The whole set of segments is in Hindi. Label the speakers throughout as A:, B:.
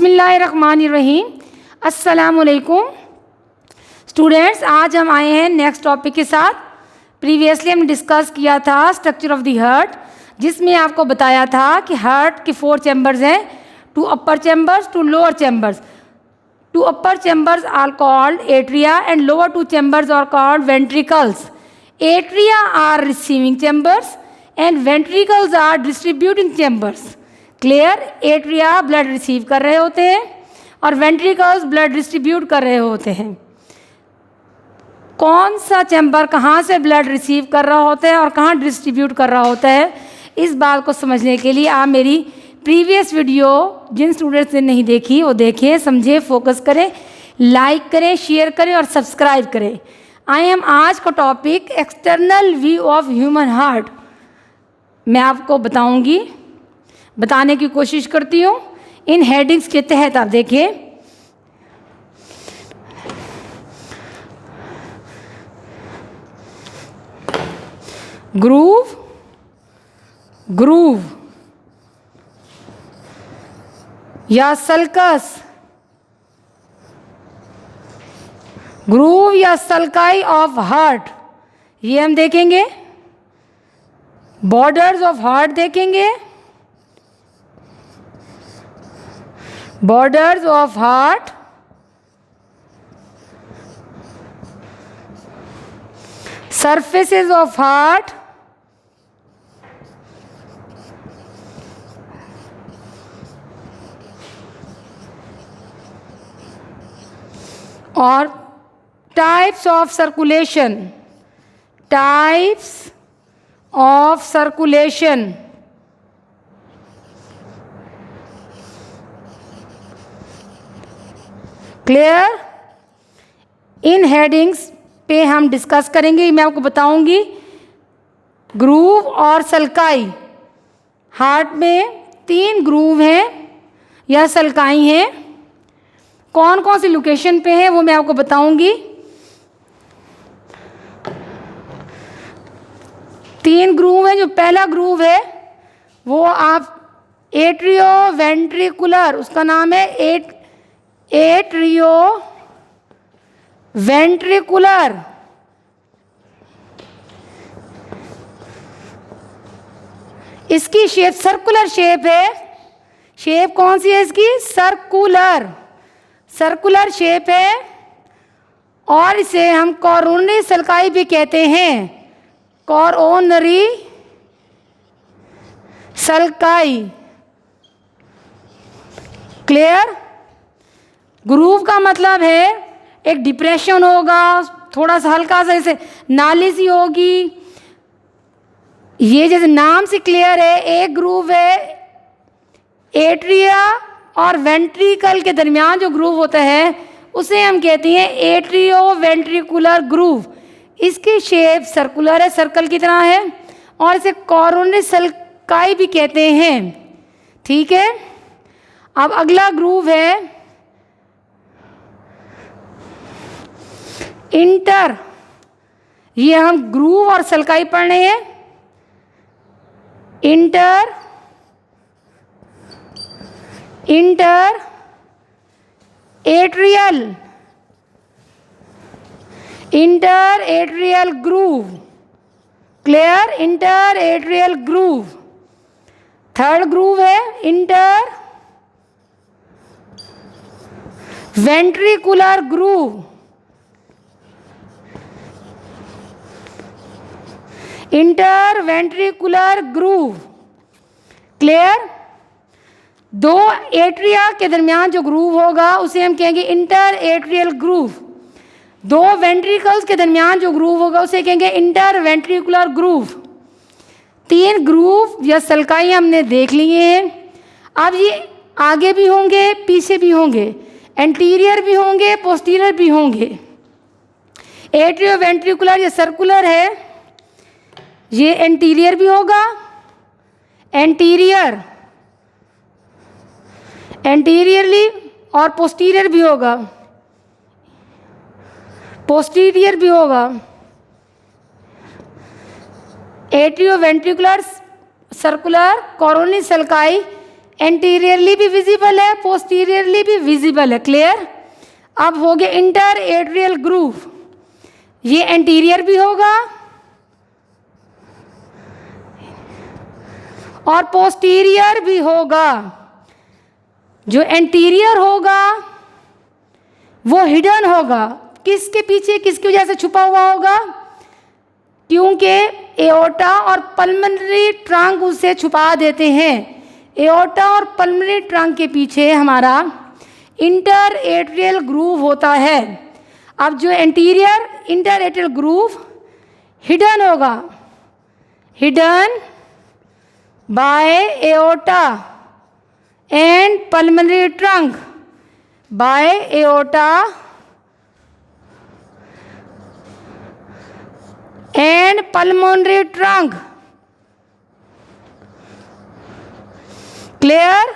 A: बिस्मिल्लाहिर्रहमानिर्रहीम। अस्सलामुअलैकुम स्टूडेंट्स, आज हम आए हैं नेक्स्ट टॉपिक के साथ। प्रीवियसली हमने डिस्कस किया था स्ट्रक्चर ऑफ द हार्ट, जिसमें आपको बताया था कि हार्ट के 4 चैम्बर्स हैं, 2 upper chambers, 2 lower chambers. 2 upper chambers are called atria and lower 2 chambers are called ventricles. Atria are receiving chambers and ventricles are distributing chambers. Clear? Atria blood receive कर रहे होते हैं और ventricles blood distribute कर रहे होते हैं। कौन सा चैम्बर कहाँ से ब्लड रिसीव कर रहा होता है और कहाँ डिस्ट्रीब्यूट कर रहा होता है, इस बात को समझने के लिए आप मेरी प्रीवियस वीडियो जिन स्टूडेंट्स ने नहीं देखी वो देखें, समझें, फोकस करें, लाइक करें, शेयर करें और सब्सक्राइब करें। आई एम आज का topic external view of human heart. मैं आपको बताऊंगी, बताने की कोशिश करती हूँ इन हेडिंग्स के तहत। आप देखिए, ग्रूव, ग्रूव या सल्कस, ग्रूव या सल्काई ऑफ हार्ट, ये हम देखेंगे। बॉर्डर्स ऑफ हार्ट देखेंगे, borders of heart, surfaces of heart, और types of circulation, types of circulation. Clear? इन हेडिंग्स पे हम डिस्कस करेंगे। मैं आपको बताऊंगी ग्रूव और सल्काई। हार्ट में 3 ग्रूव हैं या सल्काई हैं। कौन कौन सी लोकेशन पे है वो मैं आपको बताऊंगी। 3 ग्रूव है। जो पहला ग्रूव है वो आप एट्रियो वेंट्रिकुलर, उसका नाम है एट्रियो वेंट्रिकुलर। इसकी शेप सर्कुलर शेप है। शेप कौन सी है इसकी? सर्कुलर, सर्कुलर शेप है। और इसे हम कोरोनरी सल्काई भी कहते हैं, कोरोनरी सल्काई। क्लियर? ग्रूव का मतलब है एक डिप्रेशन होगा, थोड़ा सा हल्का सा ऐसे नाली सी होगी। ये जैसे नाम से क्लियर है, एक ग्रूव है एट्रिया और वेंट्रिकल के दरमियान जो ग्रूव होता है उसे हम कहते हैं एट्रियो वेंट्रिकुलर ग्रूव। इसकी शेप सर्कुलर है, सर्कल की तरह है, और इसे कोरोनरी सल्काई भी कहते हैं। ठीक है। अब अगला ग्रूव है इंटर। ये हम ग्रूव और सल्काई पढ़ रहे हैं। Inter, inter atrial, inter atrial groove. Clear? Inter atrial groove. Third groove है inter ventricular groove. Inter ventricular groove. Clear? 2 atria के दरमियान जो ग्रूव होगा उसे हम कहेंगे इंटर एट्रियल ग्रूव। 2 वेंट्रिकल्स के दरमियान जो ग्रूव होगा उसे कहेंगे इंटर वेंट्रिकुलर ग्रूव। 3 ग्रूव या सल्काई हमने देख लिए हैं। अब ये आगे भी होंगे, पीछे भी होंगे, एंटीरियर भी होंगे, पोस्टीरियर भी होंगे। एट्रियो वेंट्रिकुलर ये सर्कुलर है, ये एंटीरियर भी होगा, एंटीरियर, एंटीरियरली, और पोस्टीरियर भी होगा, पोस्टीरियर भी होगा। Atrio ventricular circular coronary sulci anteriorly भी विजिबल है, पोस्टीरियरली भी विजिबल है। क्लियर? अब हो गया इंटर एट्रियल ग्रूव, ये एंटीरियर भी होगा और पोस्टीरियर भी होगा। जो एंटीरियर होगा वो हिडन होगा, किसके पीछे, किसकी वजह से छुपा हुआ होगा? क्योंकि एओर्टा और पल्मोनरी ट्रंक उसे छुपा देते हैं। एओर्टा और पल्मोनरी ट्रंक के पीछे हमारा इंटर एट्रियल ग्रूव होता है। अब जो anterior inter atrial groove hidden होगा, hidden by aorta and pulmonary trunk, by aorta and pulmonary trunk. Clear?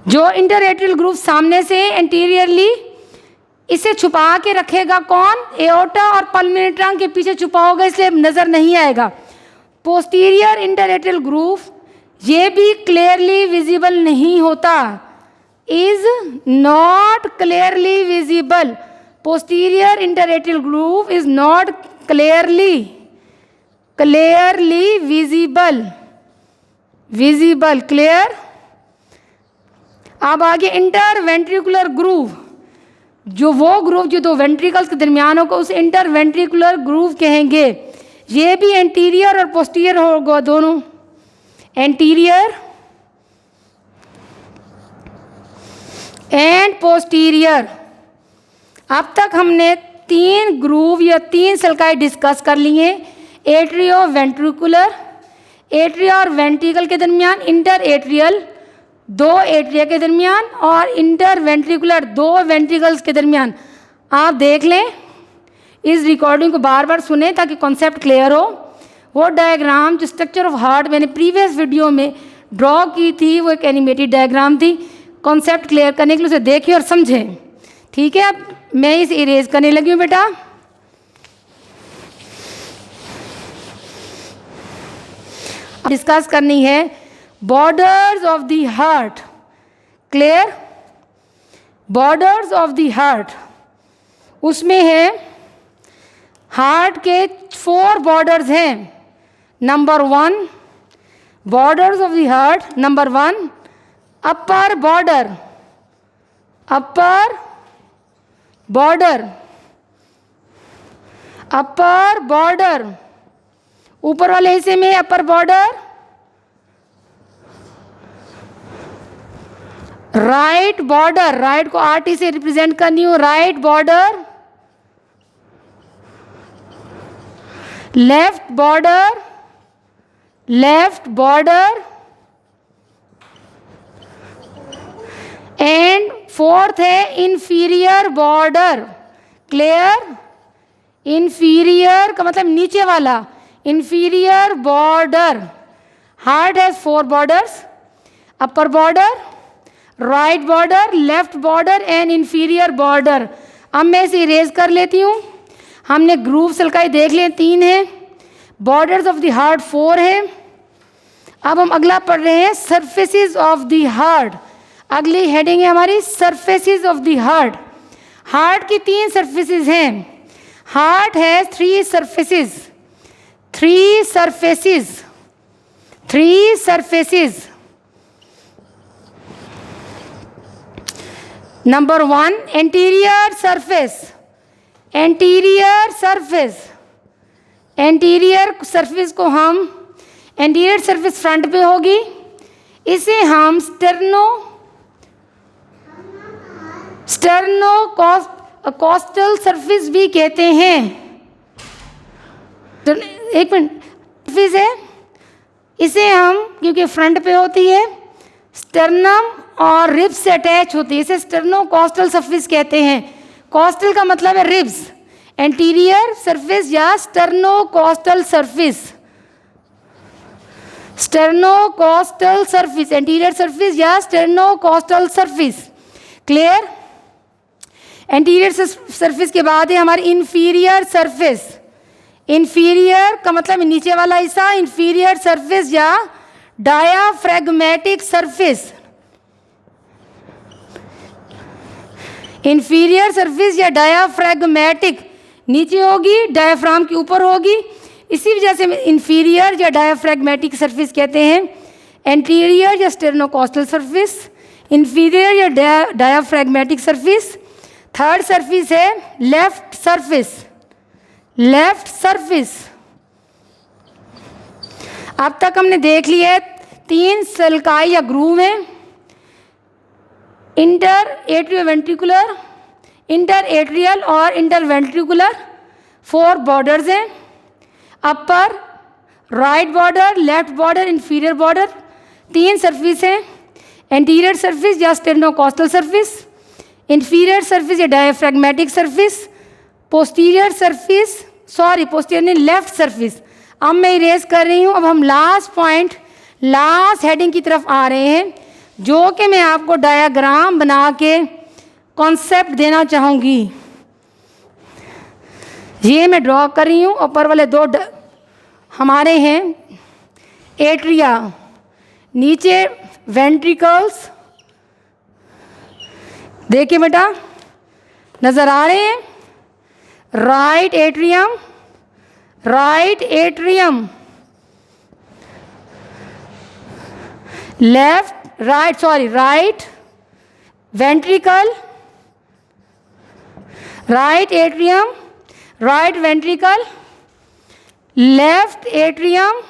A: जो इंटर एट्रियल ग्रूव सामने से एंटीरियरली इसे छुपा के रखेगा कौन? एओर्टा और पल्मोनरी ट्रंक के पीछे छुपा होगा, इसलिए नजर नहीं आएगा। पोस्टीरियर इंटर एट्रियल ग्रूव ये भी क्लियरली विजिबल नहीं होता, is not clearly visible. Posterior inter atrial groove is not clearly visible. Clear? अब आगे इंटर वेंट्रिकुलर ग्रूव, जो वो ग्रूव जो दो वेंट्रिकल्स के दरमियान होगा उसे इंटर वेंट्रिकुलर ग्रूव कहेंगे। ये भी एंटीरियर और पोस्टीरियर होगा दोनों, एंटीरियर एंड पोस्टीरियर। अब तक हमने 3 ग्रूव या 3 सल्काई डिस्कस कर लिए। एट्रियो वेंट्रिकुलर, एट्रिया और वेंट्रिकल के दरमियान, इंटर एट्रियल 2 एट्रिया के दरमियान और इंटर वेंट्रिकुलर 2 वेंट्रिकल्स के दरमियान। आप देख लें, इस रिकॉर्डिंग को बार बार सुने ताकि कॉन्सेप्ट क्लियर हो। वो डायग्राम जो स्ट्रक्चर ऑफ हार्ट मैंने प्रीवियस वीडियो में ड्रॉ की थी, वो एक एनिमेटेड डायग्राम थी। कॉन्सेप्ट क्लियर करने के लिए उसे देखें और समझें। ठीक है? अब मैं इसे इरेज करने लगी हूँ बेटा। डिस्कस करनी है borders of the heart. Clear? Borders of the heart, उसमें है हार्ट के 4 बॉर्डर्स हैं। Number 1 borders of the heart, number 1 upper border, upper border, upper border, ऊपर वाले हिस्से में upper border. Right border, right को आरटी से रिप्रेजेंट करनी हूं, right border. Left border, left border and 4th है इंफीरियर बॉर्डर। क्लियर? इंफीरियर का मतलब नीचे वाला, inferior border. Heart has 4 borders, upper border, right border, left border and inferior border. अब मैं इसे इरेज कर लेती हूँ। हमने ग्रूव सल्काई देख लिए 3 है, बॉर्डर्स ऑफ द हार्ट 4 है। अब हम अगला पढ़ रहे हैं सरफेसेस ऑफ द हार्ट। अगली हेडिंग है हमारी surfaces of the heart. Heart की 3 सरफेसेस हैं। Heart has 3 surfaces, 3 surfaces, 3 surfaces. Number 1 anterior surface, anterior surface. Anterior surface को हम, एंटीरियर सरफेस फ्रंट पे होगी, इसे हम स्टर्नोकोस्टल सरफेस भी कहते हैं। एक मिनट, सरफेस है, इसे हम क्योंकि फ्रंट पे होती है, स्टर्नम और रिब्स से अटैच होती है, इसे स्टर्नोकोस्टल सरफेस कहते हैं। कोस्टल का मतलब है रिब्स, एंटीरियर सरफेस या sternocostal surface, sternocostal surface, anterior surface या sternocostal surface. Clear? Anterior surface के बाद है हमारी इंफीरियर सरफेस। इंफीरियर का मतलब नीचे वाला हिस्सा, इंफीरियर सरफेस या डायाफ्रैगमेटिक सरफेस, इंफीरियर सरफेस या डायाफ्रैगमेटिक नीचे होगी, डायाफ्राम के ऊपर होगी, इसी वजह से इंफीरियर या डायाफ्रैगमेटिक सरफेस कहते हैं। एंटीरियर या स्टेरनोकॉस्टल सरफेस, इंफीरियर या डायाफ्रैगमेटिक सरफेस। थर्ड सरफेस है लेफ्ट सरफेस, लेफ्ट सरफेस। अब तक हमने देख लिया है 3 सल्काई या ग्रूव हैं, इंटर एट्रियोवेंट्रिकुलर, इंटर एट्रियल और इंटरवेंट्रिकुलर। 4 बॉर्डर्स हैं, upper, right border, left border, inferior border. 3 surface हैं, एंटीरियर सरफेस या स्टेरनोकॉस्टल सरफेस, इंफीरियर सरफेस या diaphragmatic surface, posterior surface, posterior नहीं, लेफ्ट सरफेस। अब मैं इरेज कर रही हूँ। अब हम लास्ट पॉइंट, लास्ट हेडिंग की तरफ आ रहे हैं, जो कि मैं आपको डायाग्राम बना के कॉन्सेप्ट देना चाहूँगी। ये मैं ड्रॉ कर रही हूँ। ऊपर वाले 2 हमारे हैं एट्रिया, नीचे वेंट्रिकल्स। देखिए बेटा, नज़र आ रहे हैं? Right atrium, right atrium, left right right ventricle, right atrium, right ventricle, left atrium,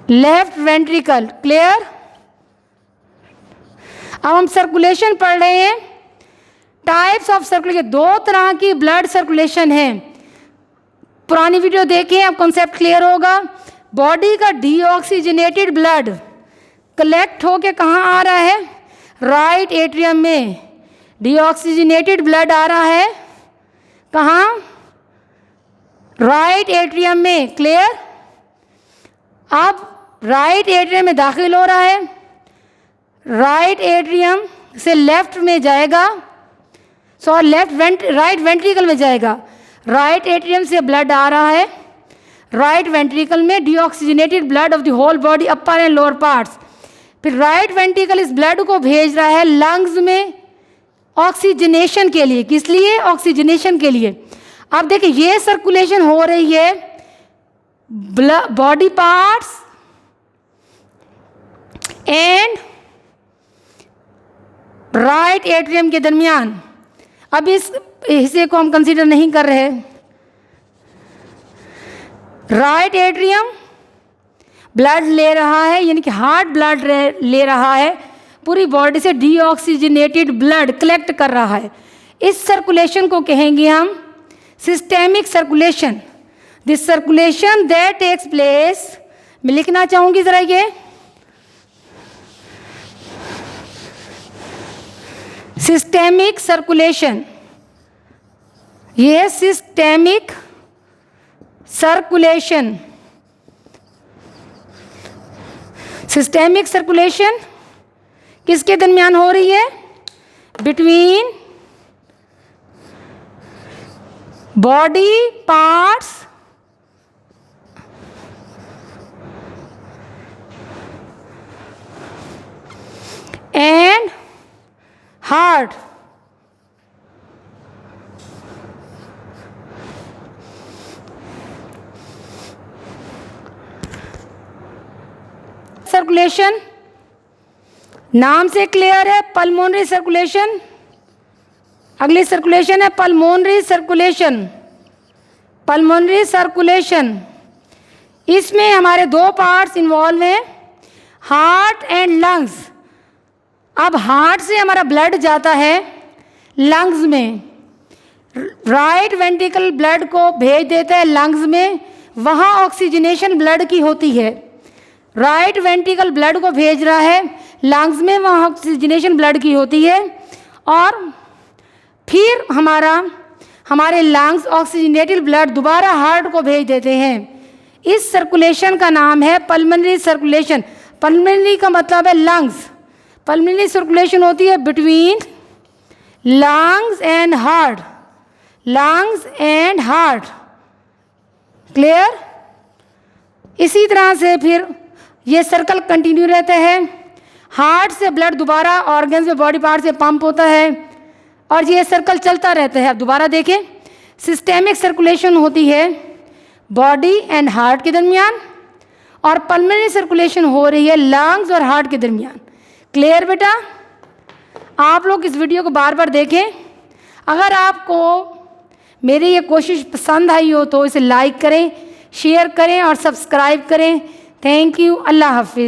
A: left ventricle. Clear? अब हम सर्कुलेशन पढ़ रहे हैं। टाइप्स ऑफ सर्कुलेशन, 2 तरह की ब्लड सर्कुलेशन है। पुरानी वीडियो देखें, अब कॉन्सेप्ट क्लियर होगा। बॉडी का डीऑक्सीजनेटेड ब्लड कलेक्ट होके कहाँ आ रहा है? राइट एट्रियम में। डीऑक्सीजनेटेड ब्लड आ रहा है कहाँ? राइट एट्रियम में। क्लियर? अब राइट एट्रियम में दाखिल हो रहा है, राइट एट्रियम से लेफ्ट में जाएगा, राइट वेंट्रिकल में जाएगा। राइट एट्रियम से ब्लड आ रहा है राइट वेंट्रिकल में, deoxygenated blood of the whole body, upper and lower parts. फिर राइट वेंट्रिकल इस ब्लड को भेज रहा है लंग्स में ऑक्सीजनेशन के लिए। किस लिए? ऑक्सीजनेशन के लिए। अब देखिए, ये सर्कुलेशन हो रही है body parts and right atrium के दरमियान। अब इस हिस्से को हम कंसीडर नहीं कर रहे। राइट एट्रियम ब्लड ले रहा है, यानी कि हार्ट ब्लड ले रहा है, पूरी बॉडी से डीऑक्सीजनेटेड ब्लड कलेक्ट कर रहा है। इस सर्कुलेशन को कहेंगे हम systemic circulation. This circulation that takes place, मैं लिखना चाहूँगी ज़रा ये, सिस्टेमिक सर्कुलेशन। ये सिस्टेमिक सर्कुलेशन, सिस्टेमिक सर्कुलेशन किसके दरमियान हो रही है? Between body parts and heart. Circulation नाम से क्लियर है, पल्मोनरी सर्कुलेशन। अगली सर्कुलेशन है पल्मोनरी सर्कुलेशन। पल्मोनरी सर्कुलेशन, इसमें हमारे 2 पार्ट्स इन्वॉल्व हैं, हार्ट एंड लंग्स। अब हार्ट से हमारा ब्लड जाता है लंग्स में, राइट वेंट्रिकल ब्लड को भेज देता है लंग्स में, वहाँ ऑक्सीजनेशन ब्लड की होती है। राइट वेंट्रिकल ब्लड को भेज रहा है लंग्स में, वहाँ ऑक्सीजनेशन ब्लड की होती है, और फिर हमारे लंग्स ऑक्सीजनेटेड ब्लड दोबारा हार्ट को भेज देते हैं। इस सर्कुलेशन का नाम है पल्मोनरी सर्कुलेशन। पल्मोनरी का मतलब है लंग्स। पल्मोनरी सर्कुलेशन होती है between lungs and heart, lungs and heart. Clear? इसी तरह से फिर ये सर्कल कंटिन्यू रहता है। हार्ट से ब्लड दोबारा ऑर्गन्स में, बॉडी पार्ट से पंप होता है और ये सर्कल चलता रहता है। अब दोबारा देखें, सिस्टेमिक सर्कुलेशन होती है बॉडी एंड हार्ट के दरमियान और पल्मोनरी सर्कुलेशन हो रही है लंग्स और हार्ट के दरमियान। क्लियर बेटा? आप लोग इस वीडियो को बार बार देखें। अगर आपको मेरी ये कोशिश पसंद आई हो तो इसे लाइक करें, शेयर करें और सब्सक्राइब करें। Thank you. अल्लाह हाफिज़।